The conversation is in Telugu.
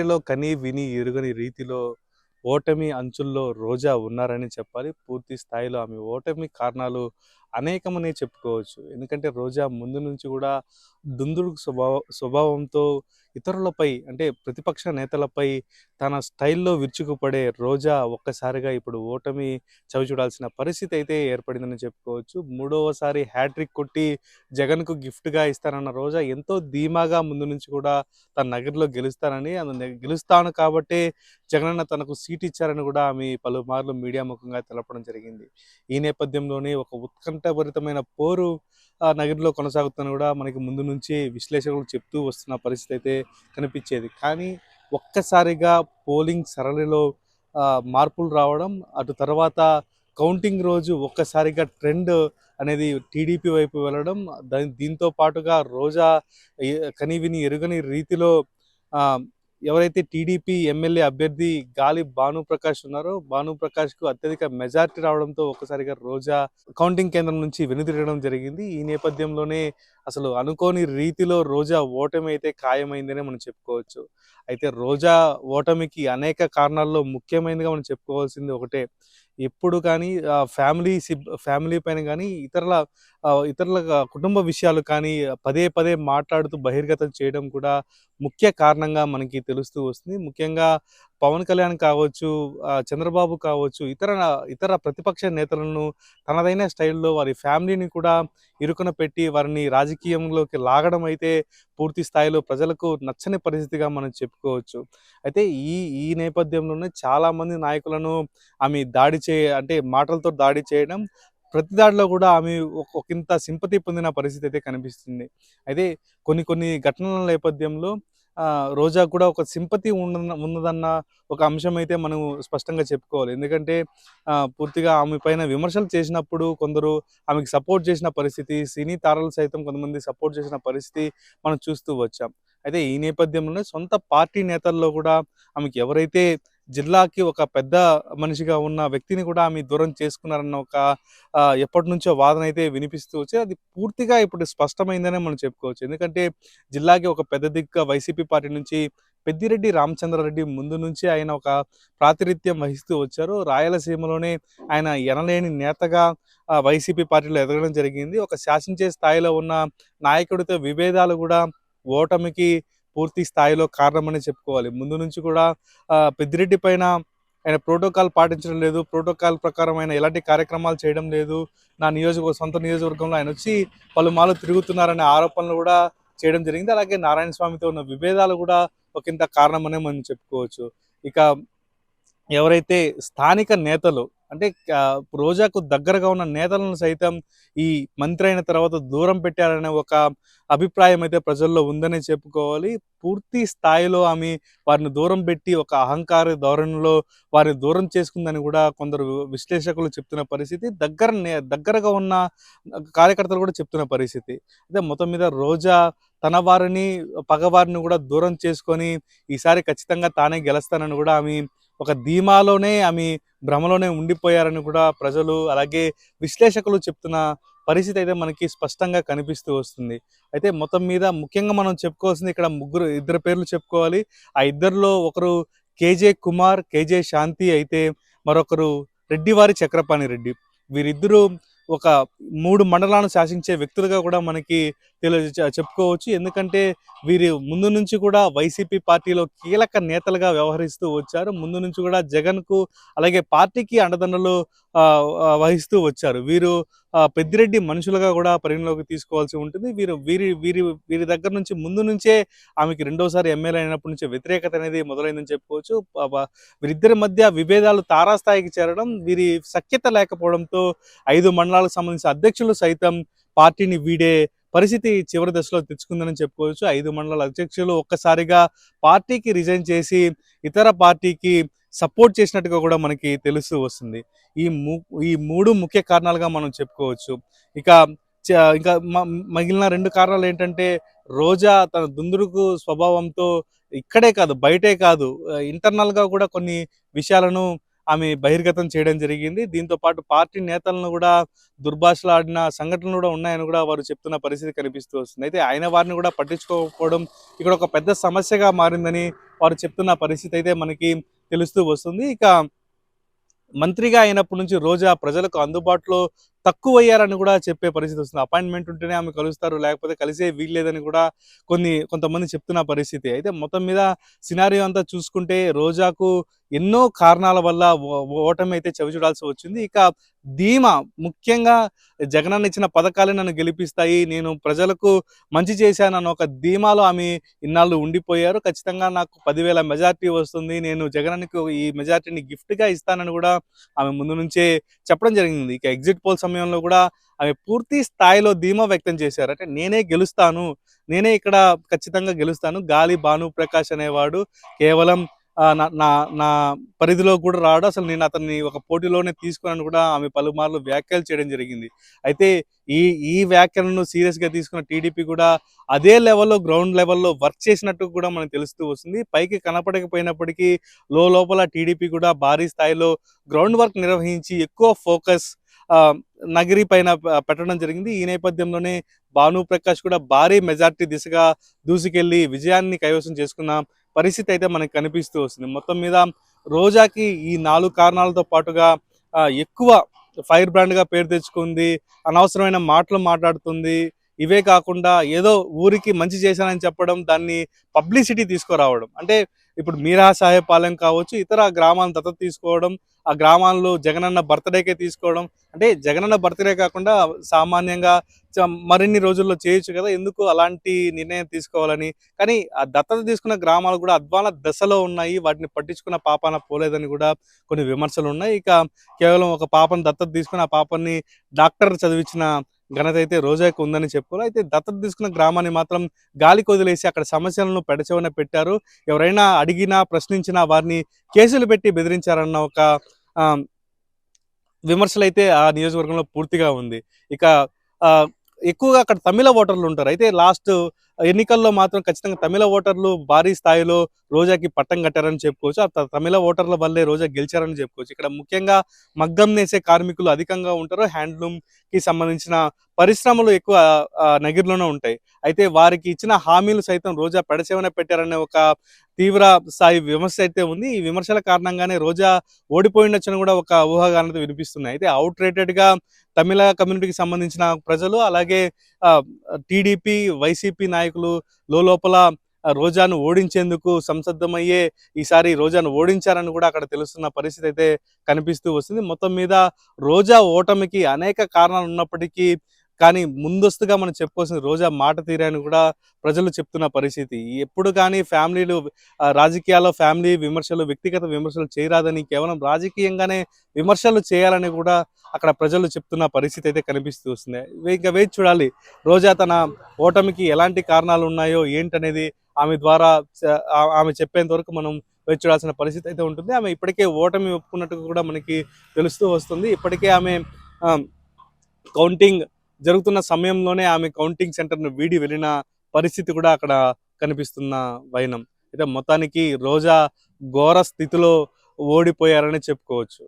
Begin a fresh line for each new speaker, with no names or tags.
లో కని విని ఎరుగని రీతిలో ఓటమి అంచుల్లో రోజా ఉన్నారని చెప్పాలి. పూర్తి స్థాయిలో ఆమె ఓటమి కారణాలు అనేకమనే చెప్పుకోవచ్చు. ఎందుకంటే రోజా ముందు నుంచి కూడా దుందుడుకు స్వభావంతో ఇతరులపై అంటే ప్రతిపక్ష నేతలపై తన స్టైల్‌లో విరుచుకుపడే రోజా ఒక్కసారిగా ఇప్పుడు ఓటమి చవిచూడాల్సిన పరిస్థితి అయితే ఏర్పడిందని చెప్పుకోవచ్చు. మూడవసారి హ్యాట్రిక్ కొట్టి జగన్‌కు గిఫ్ట్‌గా ఇస్తానన్న రోజా ఎంతో ధీమాగా ముందు నుంచి కూడా తన నగర్లో గెలుస్తానని గెలుస్తాను కాబట్టే జగనన్న తనకు సీట్ ఇచ్చారని కూడా ఆమె పలుమార్లు మీడియా ముఖంగా తెలపడం జరిగింది. ఈ నేపథ్యంలోనే ఒక ఉత్కంఠభరితమైన పోరు నగరంలో కొనసాగుతుందని కూడా మనకి ముందు నుంచి విశ్లేషకులు చెప్తూ వస్తున్న పరిస్థితి అయితే కనిపించేది. కానీ ఒక్కసారిగా పోలింగ్ సరళిలో మార్పులు రావడం, అటు తర్వాత కౌంటింగ్ రోజు ఒక్కసారిగా ట్రెండ్ అనేది టీడీపీ వైపు వెళ్ళడం, దీంతో పాటుగా రోజా కనీవిని ఎరుగని రీతిలో ఆహ్, ఎవరైతే టీడీపీ ఎమ్మెల్యే అభ్యర్థి గాలి భానుప్రకాష్ ఉన్నారో, భానుప్రకాష్‌కు అత్యధిక మెజారిటీ రావడంతో ఒక్కసారిగా రోజా కౌంటింగ్ కేంద్రం నుంచి వెనుదిరగడం జరిగింది. ఈ నేపథ్యంలోనే అసలు అనుకోని రీతిలో రోజా ఓటమి అయితే ఖాయమైందనే మనం చెప్పుకోవచ్చు. అయితే రోజా ఓటమికి అనేక కారణాల్లో ముఖ్యమైనదిగా మనం చెప్పుకోవాల్సింది ఒకటే. ఎప్పుడు కానీ ఫ్యామిలీ పైన గానీ, ఇతరుల కుటుంబ విషయాలు కానీ పదే పదే మాట్లాడుతూ బహిర్గతం చేయడం కూడా ముఖ్య కారణంగా మనకి తెలుస్తూ వస్తుంది. ముఖ్యంగా పవన్ కళ్యాణ్ కావచ్చు, చంద్రబాబు కావచ్చు, ఇతర ప్రతిపక్ష నేతలను తనదైన స్టైల్‌లో వారి ఫ్యామిలీని కూడా ఇరుకున పెట్టి వారిని రాజకీయంలోకి లాగడం అయితే పూర్తి స్థాయిలో ప్రజలకు నచ్చని పరిస్థితిగా మనం చెప్పుకోవచ్చు. అయితే ఈ ఈ నేపథ్యంలోనే చాలామంది నాయకులను ఆమె అంటే మాటలతో దాడి చేయడం, ప్రతి దాడిలో కూడా ఆమె ఒకంత సింపతి పొందిన పరిస్థితి అయితే కనిపిస్తుంది. అయితే కొన్ని కొన్ని ఘటనల నేపథ్యంలో రోజాకు కూడా ఒక సింపతి ఉన్నదన్న ఒక అంశం అయితే మనం స్పష్టంగా చెప్పుకోవాలి. ఎందుకంటే పూర్తిగా ఆమె పైన విమర్శలు చేసినప్పుడు కొందరు ఆమెకు సపోర్ట్ చేసిన పరిస్థితి, సినీ తారలు సైతం కొంతమంది సపోర్ట్ చేసిన పరిస్థితి మనం చూస్తూ వచ్చాం. అయితే ఈ నేపథ్యంలోనే సొంత పార్టీ నేతల్లో కూడా ఆమెకి ఎవరైతే జిల్లాకి ఒక పెద్ద మనిషిగా ఉన్న వ్యక్తిని కూడా ఆమె దూరం చేసుకున్నారన్న ఒక ఎప్పటినుంచో వాదన అయితే వినిపిస్తూ వచ్చి అది పూర్తిగా ఇప్పుడు స్పష్టమైందనే మనం చెప్పుకోవచ్చు. ఎందుకంటే జిల్లాకి ఒక పెద్ద దిక్కు వైసీపీ పార్టీ నుంచి పెద్దిరెడ్డి రామచంద్రారెడ్డి ముందు నుంచి ఆయన ఒక ప్రాతినిధ్యం వహిస్తూ వచ్చారు. రాయలసీమలోనే ఆయన ఎనలేని నేతగా వైసీపీ పార్టీలో ఎదగడం జరిగింది. ఒక శాసించే స్థాయిలో ఉన్న నాయకుడితో విభేదాలు కూడా ఓటమికి పూర్తి స్థాయిలో కారణమని చెప్పుకోవాలి. ముందు నుంచి కూడా పెద్దిరెడ్డి పైన ఆయన ప్రోటోకాల్ పాటించడం లేదు. ప్రోటోకాల్ ప్రకారం ఆయన ఎలాంటి కార్యక్రమాలు చేయడం లేదు. సొంత నియోజకవర్గంలో ఆయనొచ్చి పలుమార్లు తిరుగుతున్నారనే ఆరోపణలు కూడా చేయడం జరిగింది. అలాగే నారాయణ స్వామితో ఉన్న విభేదాలు కూడా ఒకంత కారణమనే మనం చెప్పుకోవచ్చు. ఇక ఎవరైతే స్థానిక నేతలు అంటే రోజాకు దగ్గరగా ఉన్న నేతలను సైతం ఈ మంత్రి అయిన తర్వాత దూరం పెట్టారనే ఒక అభిప్రాయం అయితే ప్రజల్లో ఉందనే చెప్పుకోవాలి. పూర్తి స్థాయిలో ఆమె వారిని దూరం పెట్టి ఒక అహంకార ధోరణిలో వారిని దూరం చేసుకుందని కూడా కొందరు విశ్లేషకులు చెప్తున్న పరిస్థితి. దగ్గరగా ఉన్న కార్యకర్తలు కూడా చెప్తున్న పరిస్థితి. అయితే మొత్తం మీద రోజా తన వారిని, పగవారిని కూడా దూరం చేసుకొని ఈసారి ఖచ్చితంగా తానే గెలుస్తానని కూడా ఆమె ఒక ధీమాలోనే ఆమె భ్రమలోనే ఉండిపోయారని కూడా ప్రజలు అలాగే విశ్లేషకులు చెప్తున్న పరిస్థితి అయితే మనకి స్పష్టంగా కనిపిస్తూ వస్తుంది. అయితే మొత్తం మీద ముఖ్యంగా మనం చెప్పుకోవాల్సింది ఇక్కడ ఇద్దరు పేర్లు చెప్పుకోవాలి. ఆ ఇద్దరిలో ఒకరు కేజే కుమార్, కేజే శాంతి అయితే మరొకరు రెడ్డివారి చక్రపాణి రెడ్డి. వీరిద్దరూ ఒక 3 మండలాలను శాసించే వ్యక్తులుగా కూడా మనకి చెప్పుకోవచ్చు. ఎందుకంటే వీరి ముందు నుంచి కూడా వైసీపీ పార్టీలో కీలక నేతలుగా వ్యవహరిస్తూ వచ్చారు. ముందు నుంచి కూడా జగన్‌కు అలాగే పార్టీకి అండదండలు వహిస్తూ వచ్చారు. వీరు పెద్దిరెడ్డి మనుషులుగా కూడా పరిగణలోకి తీసుకోవాల్సి ఉంటుంది. వీరి వీరి వీరి దగ్గర నుంచి ముందు నుంచే ఆమెకి రెండోసారి ఎమ్మెల్యే అయినప్పటి నుంచి వ్యతిరేకత అనేది మొదలైందని చెప్పుకోవచ్చు. వీరిద్దరి మధ్య విభేదాలు తారాస్థాయికి చేరడం, వీరి సఖ్యత లేకపోవడంతో 5 మండలాలకు సంబంధించిన అధ్యక్షులు సైతం పార్టీని వీడే పరిస్థితి చివరి దశలో తెచ్చుకుందని చెప్పుకోవచ్చు. 5 మండలాల అధ్యక్షులు ఒక్కసారిగా పార్టీకి రిజైన్ చేసి ఇతర పార్టీకి సపోర్ట్ చేసినట్టుగా కూడా మనకి తెలుస్తూ వస్తుంది. ఈ ఈ 3 ముఖ్య కారణాలుగా మనం చెప్పుకోవచ్చు. ఇక ఇంకా మిగిలిన 2 కారణాలు ఏంటంటే రోజా తన దుందుడుకు స్వభావంతో ఇక్కడే కాదు, బయటే కాదు, ఇంటర్నల్‌గా కూడా కొన్ని విషయాలను ఆమె బహిర్గతం చేయడం జరిగింది. దీంతో పాటు పార్టీ నేతలను కూడా దుర్భాషలాడిన సంఘటనలు కూడా ఉన్నాయని కూడా వారు చెప్తున్న పరిస్థితి కనిపిస్తూ వస్తుంది. అయితే ఆయన వారిని కూడా పట్టించుకోకపోవడం ఇక్కడ ఒక పెద్ద సమస్యగా మారిందని వారు చెప్తున్న పరిస్థితి అయితే మనకి తెలుస్తూ వస్తుంది. ఇక మంత్రిగా అయినప్పటి నుంచి రోజా ప్రజలకు అందుబాటులో తక్కువయ్యారని కూడా చెప్పే పరిస్థితి వస్తుంది. అపాయింట్మెంట్ ఉంటేనే ఆమె కలుస్తారు. లేకపోతే కలిసే వీల్లేదని కూడా కొంతమంది చెప్తున్న పరిస్థితి. అయితే మొత్తం మీద సినారియో అంతా చూసుకుంటే రోజాకు ఎన్నో కారణాల వల్ల ఓటమి అయితే చవిచూడాల్సి వచ్చింది. ఇక ధీమా ముఖ్యంగా జగనన్న ఇచ్చిన పథకాలే నన్ను గెలిపిస్తాయి. నేను ప్రజలకు మంచి చేశానన్న ఒక ధీమాలో ఆమె ఇన్నాళ్ళు ఉండిపోయారు. ఖచ్చితంగా నాకు 10,000 మెజారిటీ వస్తుంది. నేను జగనన్నకు ఈ మెజారిటీని గిఫ్ట్‌గా ఇస్తానని కూడా ఆమె ముందు నుంచే చెప్పడం జరిగింది. ఇక ఎగ్జిట్ పోల్ సమయంలో కూడా ఆమె పూర్తి స్థాయిలో ధీమా వ్యక్తం చేశారు. అంటే నేనే గెలుస్తాను. నేనే ఇక్కడ ఖచ్చితంగా గెలుస్తాను. గాలి భానుప్రకాష్ అనేవాడు కేవలం నా నా నా పరిధిలో కూడా రాడు. అసలు నేను అతన్ని ఒక పోటీలోనే తీసుకోనని కూడా ఆమె పలుమార్లు వ్యాఖ్యలు చేయడం జరిగింది. అయితే ఈ ఈ వ్యాఖ్యలను సీరియస్‌గా తీసుకున్న టీడీపీ కూడా అదే లెవెల్‌లో గ్రౌండ్ లెవెల్‌లో వర్క్ చేసినట్టు కూడా మనకు తెలుస్తూ వస్తుంది. పైకి కనపడకపోయినప్పటికీ లోపల టీడీపీ కూడా భారీ స్థాయిలో గ్రౌండ్ వర్క్ నిర్వహించి ఎక్కువ ఫోకస్ ఆహ్, నగిరి పైన పెట్టడం జరిగింది. ఈ నేపథ్యంలోనే భానుప్రకాష్ కూడా భారీ మెజార్టీ దిశగా దూసుకెళ్లి విజయాన్ని కైవసం చేసుకున్న పరిస్థితి అయితే మనకు కనిపిస్తూ వస్తుంది. మొత్తం మీద రోజాకి ఈ 4 కారణాలతో పాటుగా ఎక్కువ ఫైర్ బ్రాండ్‌గా పేరు తెచ్చుకుంది. అనవసరమైన మాటలు మాట్లాడుతుంది. ఇవే కాకుండా ఏదో ఊరికి మంచి చేశానని చెప్పడం, దాన్ని పబ్లిసిటీ తీసుకురావడం. అంటే ఇప్పుడు మీరా సాహెబ్ పాలెం కావచ్చు, ఇతర గ్రామాలను దత్తత తీసుకోవడం, ఆ గ్రామాల్లో జగనన్న బర్త్‌డేకే తీసుకోవడం. అంటే జగనన్న బర్త్‌డే కాకుండా సామాన్యంగా మరిన్ని రోజుల్లో చేయొచ్చు కదా! ఎందుకు అలాంటి నిర్ణయం తీసుకోవాలని. కానీ ఆ దత్తత తీసుకున్న గ్రామాలు కూడా అధ్వాన దశలో ఉన్నాయి. వాటిని పట్టించుకున్న పాపాన పోలేదని కూడా కొన్ని విమర్శలున్నాయి. ఇక కేవలం ఒక పాపను దత్తత తీసుకొని, ఆ పాపని డాక్టర్ చదివించిన ఘనత అయితే రోజాకి ఉందని చెప్పుకోవాలి. అయితే దత్తత తీసుకున్న గ్రామాన్ని మాత్రం గాలికొదిలేసి అక్కడ సమస్యలను పెడచెవిన పెట్టారు. ఎవరైనా అడిగినా, ప్రశ్నించినా వారిని కేసులు పెట్టి బెదిరించారన్న ఒక ఆహ్, విమర్శలైతే ఆ నియోజకవర్గంలో పూర్తిగా ఉంది. ఇక ఆహ్, ఎక్కువగా అక్కడ తమిళ ఓటర్లు ఉంటారు. అయితే లాస్ట్ ఎన్నికల్లో మాత్రం ఖచ్చితంగా తమిళ ఓటర్లు భారీ స్థాయిలో రోజాకి పట్టం కట్టారని చెప్పుకోవచ్చు. ఆ తమిళ ఓటర్ల వల్లే రోజా గెలిచారని చెప్పుకోవచ్చు. ఇక్కడ ముఖ్యంగా మగ్గం నేసే కార్మికులు అధికంగా ఉంటారు. హ్యాండ్లూమ్‌కి సంబంధించిన పరిశ్రమలు ఎక్కువ నగిరిలోనే ఉంటాయి. అయితే వారికి ఇచ్చిన హామీలు సైతం రోజా పెడచెవిన పెట్టారనే ఒక తీవ్ర స్థాయి విమర్శ అయితే ఉంది. ఈ విమర్శల కారణంగానే రోజా ఓడిపోయిండొచ్చని కూడా ఒక ఊహాగానాలు వినిపిస్తున్నాయి. అయితే ఔట్ రేటెడ్‌గా తమిళ కమ్యూనిటీకి సంబంధించిన ప్రజలు, అలాగే ఆహ్, టీడీపీ, వైసీపీ నాయకులు లోలోపల రోజాను ఓడించేందుకు సంసిద్ధమయ్యే ఈసారి రోజాను ఓడించారని కూడా అక్కడ తెలుస్తున్న పరిస్థితి అయితే కనిపిస్తూ వస్తుంది. మొత్తం మీద రోజా ఓటమికి అనేక కారణాలు ఉన్నప్పటికీ కానీ ముందస్తుగా మనం చెప్పుకోవాల్సింది రోజా మాట తీరే అని కూడా ప్రజలు చెప్తున్న పరిస్థితి. ఎప్పుడు కానీ ఫ్యామిలీలు రాజకీయాల్లో ఫ్యామిలీ విమర్శలు, వ్యక్తిగత విమర్శలు చేయరాదని, కేవలం రాజకీయంగానే విమర్శలు చేయాలని కూడా అక్కడ ప్రజలు చెప్తున్న పరిస్థితి అయితే కనిపిస్తూ వస్తుంది. ఇంకా వేచి చూడాలి. రోజా తన ఓటమికి ఎలాంటి కారణాలు ఉన్నాయో ఏంటనేది ఆమె ద్వారా ఆమె చెప్పేంత వరకు మనం వేచి చూడాల్సిన పరిస్థితి అయితే ఉంటుంది. ఆమె ఇప్పటికే ఓటమి ఒప్పుకున్నట్టుగా కూడా మనకి తెలుస్తూ వస్తుంది. ఇప్పటికే ఆమె ఆహ్, కౌంటింగ్ జరుగుతున్న సమయంలోనే ఆమె కౌంటింగ్ సెంటర్‌ను వీడి వెళ్ళిన పరిస్థితి కూడా అక్కడ కనిపిస్తున్న వైనం. అయితే మొత్తానికి రోజా ఘోర స్థితిలో ఓడిపోయారని చెప్పుకోవచ్చు.